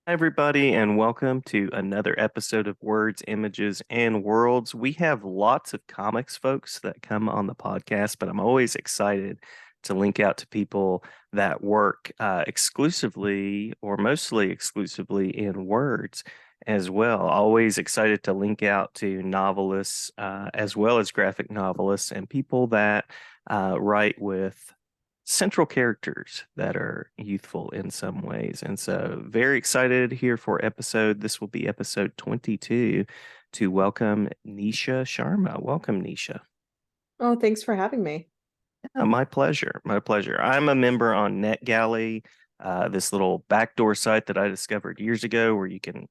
Hi, everybody, and welcome to another episode of Words, Images, and Worlds. We have lots of comics folks that come on the podcast, but I'm always excited to link out to people that work exclusively or mostly exclusively in words as well. Always excited to link out to novelists as well as graphic novelists and people that write with central characters that are youthful in some ways. And so, very excited here for episode. This will be episode 22 to welcome Nisha Sharma. Welcome, Nisha. Oh, thanks for having me. My pleasure. My pleasure. I'm a member on NetGalley, this little backdoor site that I discovered years ago where you can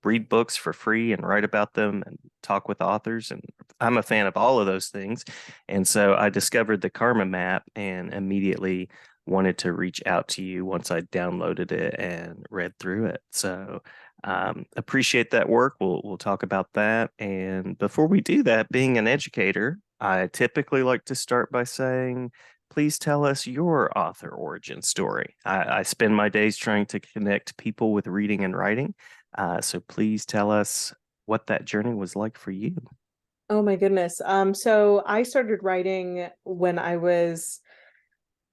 read books for free and write about them and talk with authors. And I'm a fan of all of those things. And so I discovered the Karma Map and immediately wanted to reach out to you once I downloaded it and read through it. So appreciate that work. We'll talk about that. And before we do that, being an educator, I typically like to start by saying, please tell us your author origin story. I spend my days trying to connect people with reading and writing. So please tell us what that journey was like for you. Oh my goodness. So I started writing when I was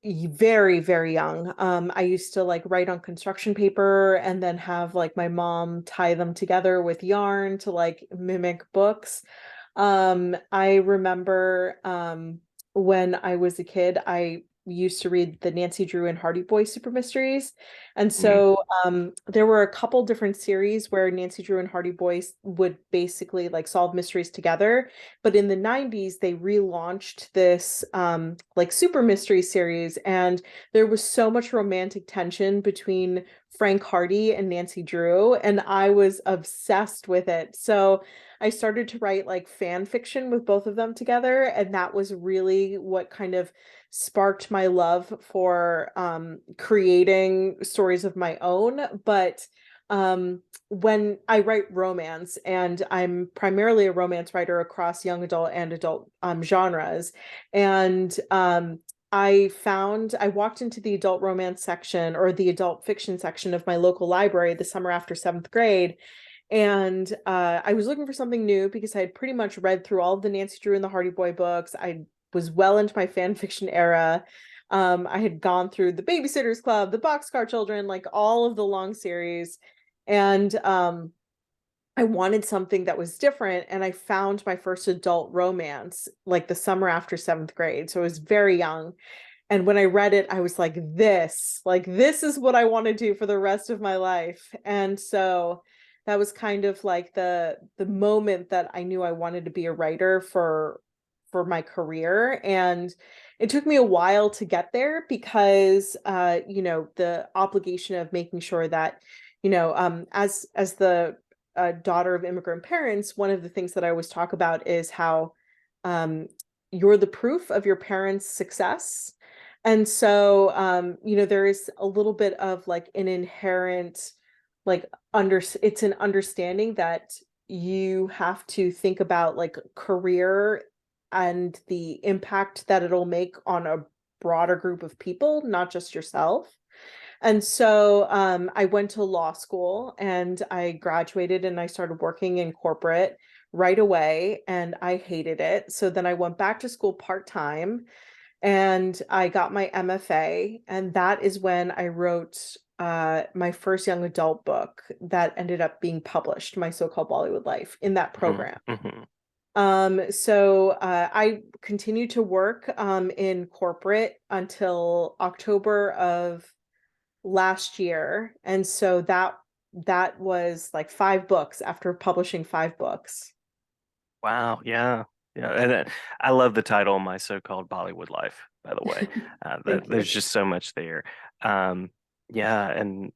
very, very young. I used to like write on construction paper and then have like my mom tie them together with yarn to like mimic books. I remember when I was a kid, I used to read the Nancy Drew and Hardy Boys super mysteries. And Mm, so there were a couple different series where Nancy Drew and Hardy Boys would basically like solve mysteries together. But in the 90s, they relaunched this like super mystery series, and there was so much romantic tension between Frank Hardy and Nancy Drew, and I was obsessed with it. So I started to write like fan fiction with both of them together, and that was really what kind of sparked my love for creating stories of my own. But when I write romance, and I'm primarily a romance writer across young adult and adult genres, and I walked into the adult romance section or the adult fiction section of my local library the summer after seventh grade. And I was looking for something new because I had pretty much read through all of the Nancy Drew and the Hardy Boy books. I was well into my fan fiction era. I had gone through the Babysitters Club, the Boxcar Children, like all of the long series. And I wanted something that was different. And I found my first adult romance like the summer after seventh grade. So I was very young. And when I read it, I was like, this is what I want to do for the rest of my life. And so that was kind of like the moment that I knew I wanted to be a writer for my career. And it took me a while to get there because the obligation of making sure that, as the daughter of immigrant parents, one of the things that I always talk about is how um, you're the proof of your parents' success. And so, there is a little bit of like an inherent, like, it's an understanding that you have to think about like career and the impact that it'll make on a broader group of people, not just yourself. And so I went to law school and I graduated and I started working in corporate right away, and I hated it. So then I went back to school part-time and I got my MFA, and that is when I wrote my first young adult book that ended up being published, My So-Called Bollywood Life, in that mhm, program. mhm. So I continued to work in corporate until October of last year. And so that was like five books after publishing five books. Wow, yeah, yeah, and I love the title, "My So-Called Bollywood Life." By the way, Thank there's you. just so much there. Um, yeah, and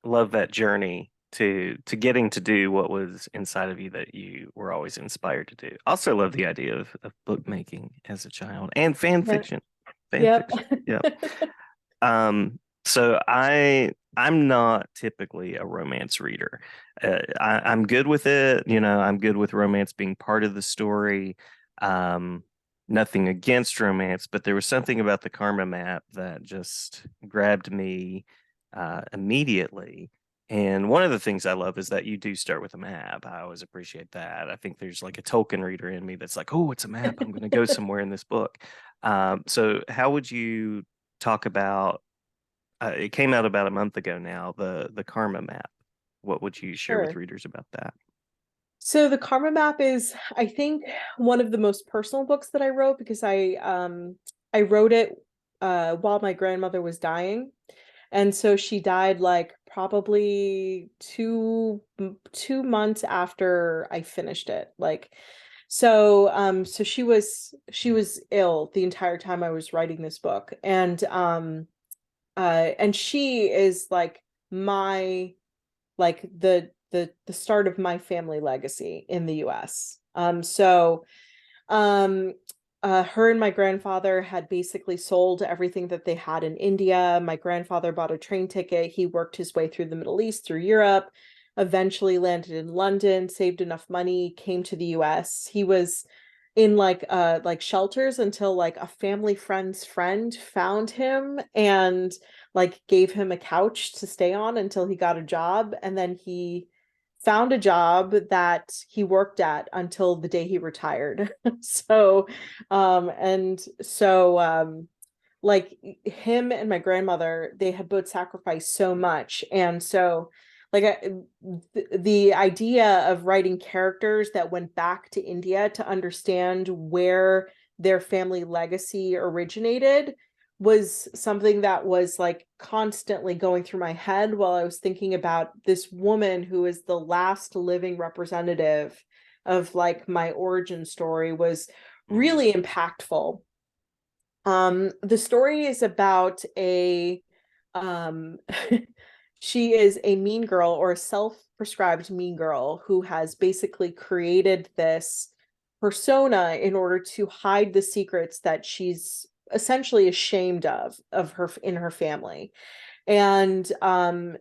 love that journey to getting to do what was inside of you that you were always inspired to do. Also, love the idea of bookmaking as a child and fan Yeah. fiction. Fan Yep. fiction. Yeah. So I'm not typically a romance reader. I'm good with it, I'm good with romance being part of the story. Um, Nothing against romance, but there was something about the Karma Map that just grabbed me immediately. And one of the things I love is that you do start with a map. I always appreciate that. I think there's like a Tolkien reader in me that's like, oh, it's a map. I'm going to go somewhere in this book. So how would you talk about, it came out about a month ago now, the Karma map. What would you share with Sure. readers about that? So the Karma Map is, I think, one of the most personal books that I wrote because I wrote it while my grandmother was dying. And so she died like probably 2 months after I finished it. Like so she was ill the entire time I was writing this book. And she is like my like the start of my family legacy in the US. Um, her and my grandfather had basically sold everything that they had in India. My grandfather bought a train ticket. He worked his way through the Middle East, through Europe, eventually landed in London, saved enough money, came to the US. He was in like shelters until like a family friend's friend found him and like gave him a couch to stay on until he got a job, and then he found a job that he worked at until the day he retired. So, and so, like him and my grandmother, they had both sacrificed so much. And so, like, the idea of writing characters that went back to India to understand where their family legacy originated was something that was like constantly going through my head while I was thinking about this woman who is the last living representative of like my origin story was Mm. really impactful. The story is about a um she is a mean girl or a self-prescribed mean girl who has basically created this persona in order to hide the secrets that she's essentially ashamed of her in her family. And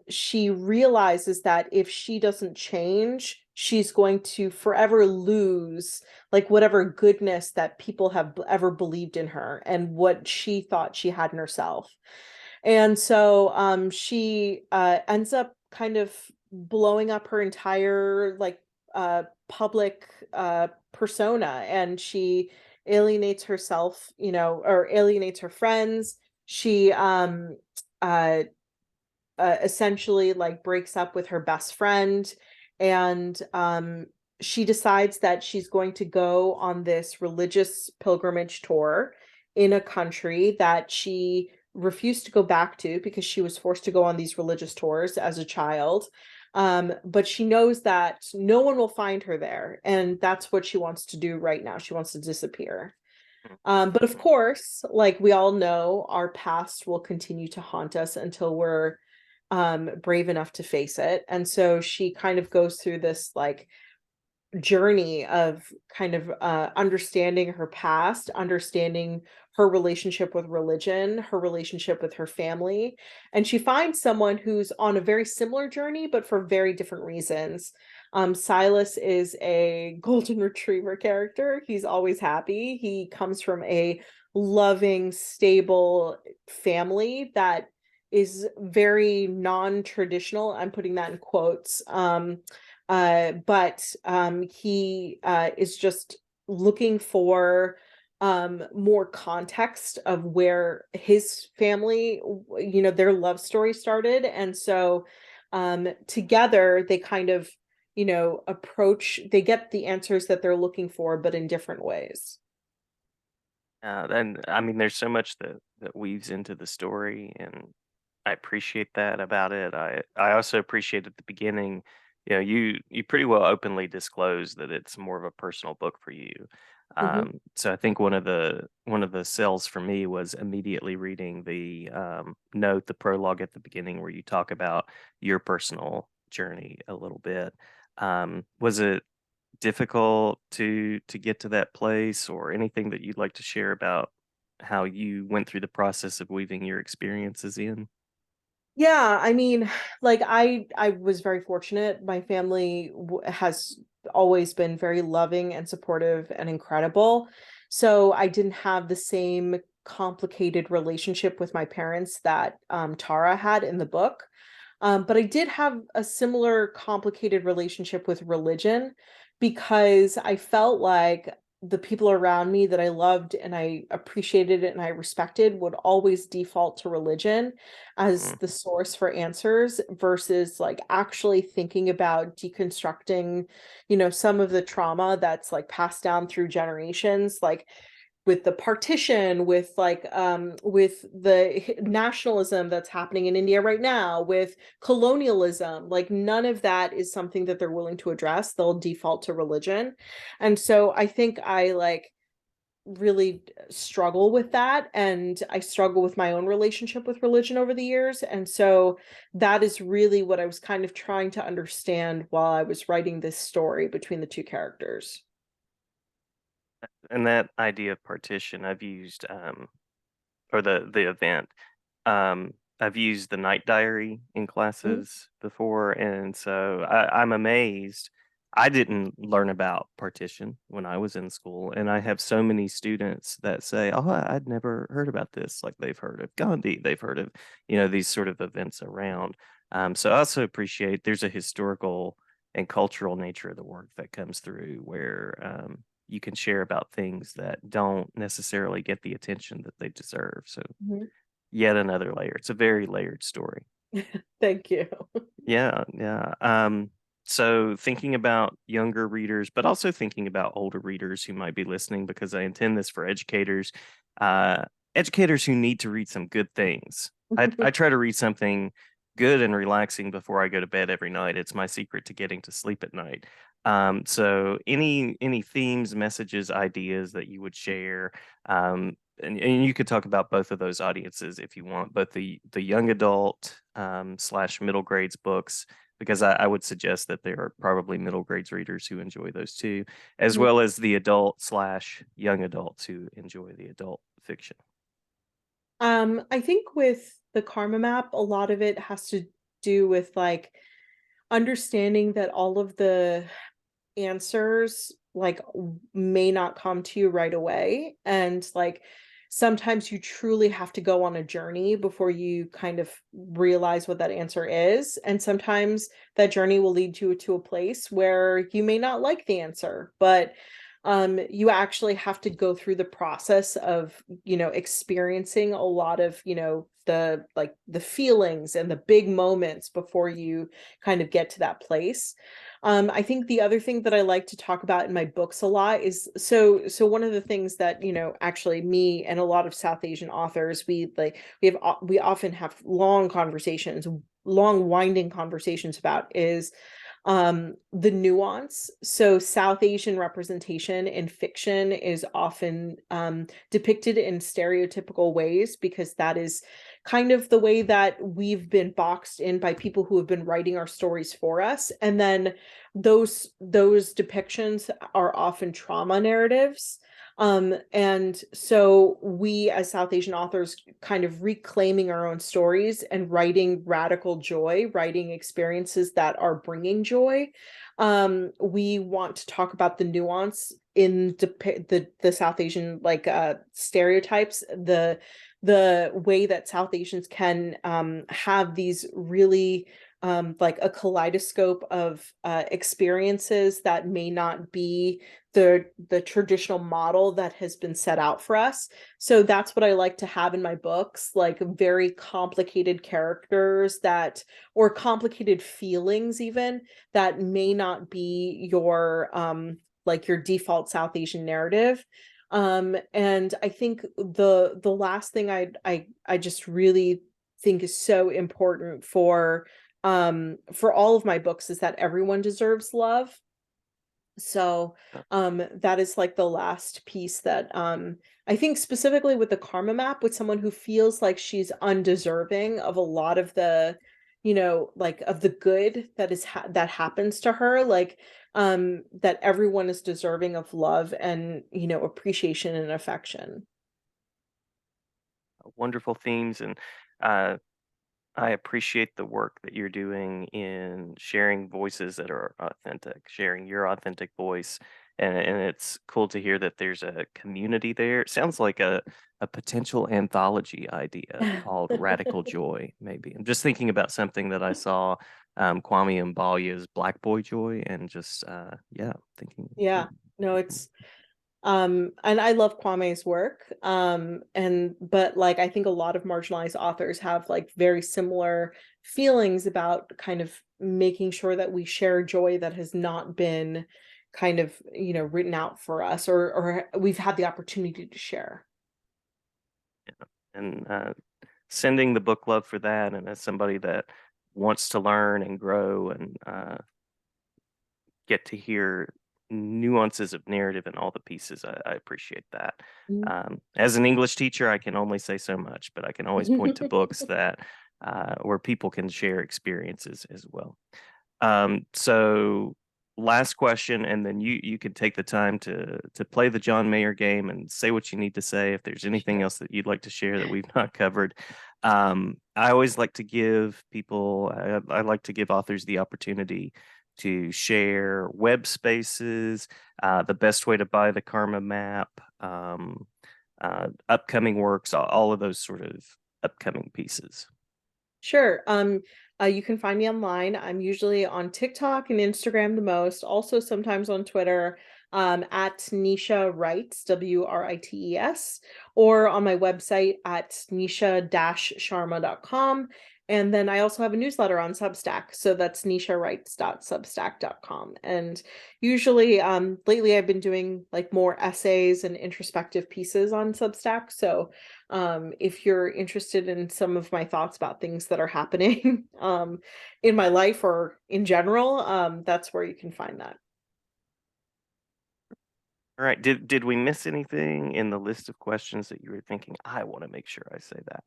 she realizes that if she doesn't change, she's going to forever lose like whatever goodness that people have ever believed in her and what she thought she had in herself. And so she ends up kind of blowing up her entire like public persona, and she alienates herself, or alienates her friends. She uh essentially like breaks up with her best friend, and she decides that she's going to go on this religious pilgrimage tour in a country that she refused to go back to because she was forced to go on these religious tours as a child. But she knows that no one will find her there, and that's what she wants to do right now. She wants to disappear. But of course, like we all know, our past will continue to haunt us until we're brave enough to face it. And so she kind of goes through this like journey of kind of understanding her past, understanding her relationship with religion, her relationship with her family. And she finds someone who's on a very similar journey, but for very different reasons. Silas is a golden retriever character. He's always happy. He comes from a loving, stable family that is very non-traditional. I'm putting that in quotes. But he is just looking for more context of where his family, their love story started. And so together they kind of, they get the answers that they're looking for, but in different ways. And I mean, there's so much that weaves into the story, and I appreciate that about it. I also appreciate at the beginning, you pretty well openly disclose that it's more of a personal book for you. Mhm. So I think one of the sells for me was immediately reading the note, the prologue at the beginning, where you talk about your personal journey a little bit. Was it difficult to get to that place, or anything that you'd like to share about how you went through the process of weaving your experiences in? Yeah, I mean, like I was very fortunate. My family has always been very loving and supportive and incredible. So I didn't have the same complicated relationship with my parents that Tara had in the book. But I did have a similar complicated relationship with religion because I felt like the people around me that I loved and I appreciated and I respected would always default to religion as Mm. the source for answers versus like actually thinking about deconstructing, some of the trauma that's like passed down through generations. Like with the partition, with with the nationalism that's happening in India right now, with colonialism, like none of that is something that they're willing to address. They'll default to religion. And so I think I like really struggle with that, and I struggle with my own relationship with religion over the years. And so that is really what I was kind of trying to understand while I was writing this story between the two characters. And that idea of partition I've used, or the event. I've used the night diary in Mhm. classes before, and so I'm amazed. I didn't learn about partition when I was in school, and I have so many students that say, "Oh, I'd never heard about this." Like they've heard of Gandhi, they've heard of, these sort of events around. So I also appreciate there's a historical and cultural nature of the work that comes through where you can share about things that don't necessarily get the attention that they deserve. So Mhm. yet another layer. It's a very layered story. Thank you. Yeah, yeah. So thinking about younger readers, but also thinking about older readers who might be listening, because I intend this for educators, uh, educators who need to read some good things. I try to read something good and relaxing before I go to bed every night. It's my secret to getting to sleep at night. So any themes, messages, ideas that you would share, and you could talk about both of those audiences if you want, both the young adult slash middle grades books, because I would suggest that there are probably middle grades readers who enjoy those too, as Mhm. well as the adult slash young adults who enjoy the adult fiction. I think with the karma map, a lot of it has to do with like understanding that all of the answers like may not come to you right away, and like sometimes you truly have to go on a journey before you kind of realize what that answer is, and sometimes that journey will lead you to a place where you may not like the answer, but you actually have to go through the process of experiencing a lot of the feelings and the big moments before you kind of get to that place. I think the other thing that I like to talk about in my books a lot is so one of the things that, actually me and a lot of South Asian authors, we often have long conversations, long winding conversations about is the nuance. So South Asian representation in fiction is often depicted in stereotypical ways because that is kind of the way that we've been boxed in by people who have been writing our stories for us. And then those depictions are often trauma narratives. And so we as South Asian authors kind of reclaiming our own stories and writing radical joy, writing experiences that are bringing joy. We want to talk about the nuance in the South Asian stereotypes, the way that South Asians can have these really like a kaleidoscope of experiences that may not be the traditional model that has been set out for us. So that's what I like to have in my books, like very complicated characters that or complicated feelings even that may not be your default South Asian narrative. And I think the last thing I just really think is so important for all of my books is that everyone deserves love. So that is like the last piece that I think specifically with the karma map, with someone who feels like she's undeserving of a lot of the like of the good that happens to her, like that everyone is deserving of love and appreciation and affection. Wonderful themes, and uh, I appreciate the work that you're doing in sharing voices that are authentic, sharing your authentic voice, and it's cool to hear that there's a community there. It sounds like a potential anthology idea called Radical Joy, maybe. I'm just thinking about something that I saw, Kwame Mbalia's Black Boy Joy, and just yeah, thinking. Yeah, no, it's and I love Kwame's work. And but like I think a lot of marginalized authors have like very similar feelings about kind of making sure that we share joy that has not been kind of, written out for us, or we've had the opportunity to share. And sending the book love for that, and as somebody that wants to learn and grow and get to hear nuances of narrative and all the pieces. I appreciate that. As an English teacher, I can only say so much, but I can always point to books that where people can share experiences as well. So last question, and then you could take the time to play the John Mayer game and say what you need to say. If there's anything Sure. else that you'd like to share that we've not covered, I always like to give people, I like to give authors the opportunity to share web spaces, the best way to buy the Karma map, upcoming works, all of those sort of upcoming pieces. Sure. You can find me online. I'm usually on TikTok and Instagram the most, also sometimes on Twitter, at Nisha Writes, Writes, or on my website at nisha-sharma.com. And then I also have a newsletter on Substack. So that's nishawrites.substack.com. And usually, lately I've been doing like more essays and introspective pieces on Substack. So if you're interested in some of my thoughts about things that are happening in my life or in general, that's where you can find that. All right. Did we miss anything in the list of questions that you were thinking? I want to make sure I say that.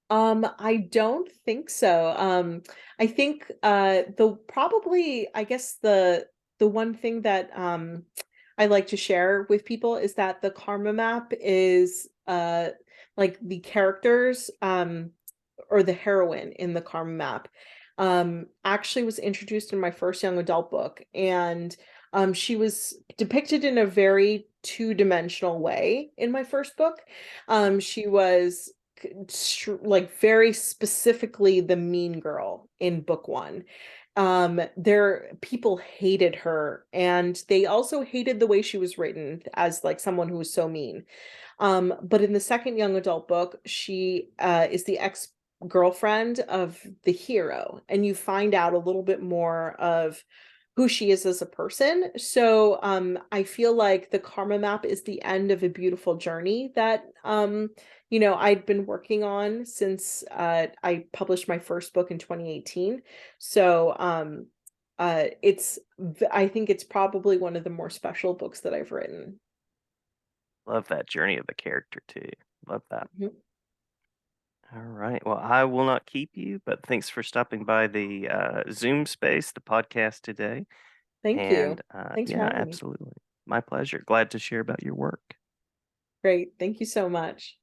I don't think so. I think the probably I guess the one thing that I like to share with people is that the karma map is like the characters or the heroine in the karma map actually was introduced in my first young adult book, and she was depicted in a very two-dimensional way in my first book. She was like very specifically the mean girl in book one. There people hated her, and they also hated the way she was written as like someone who was so mean. But in the second young adult book, she is the ex-girlfriend of the hero, and you find out a little bit more of who she is as a person. So I feel like the karma map is the end of a beautiful journey that I'd been working on since I published my first book in 2018. So I think it's probably one of the more special books that I've written. Love that journey of the character too. Love that. Mhm. All right. Well, I will not keep you, but thanks for stopping by the Zoom space, the podcast today. Thank you. And Thanks for yeah, having me. absolutely. My pleasure. Glad to share about your work. Great. Thank you so much.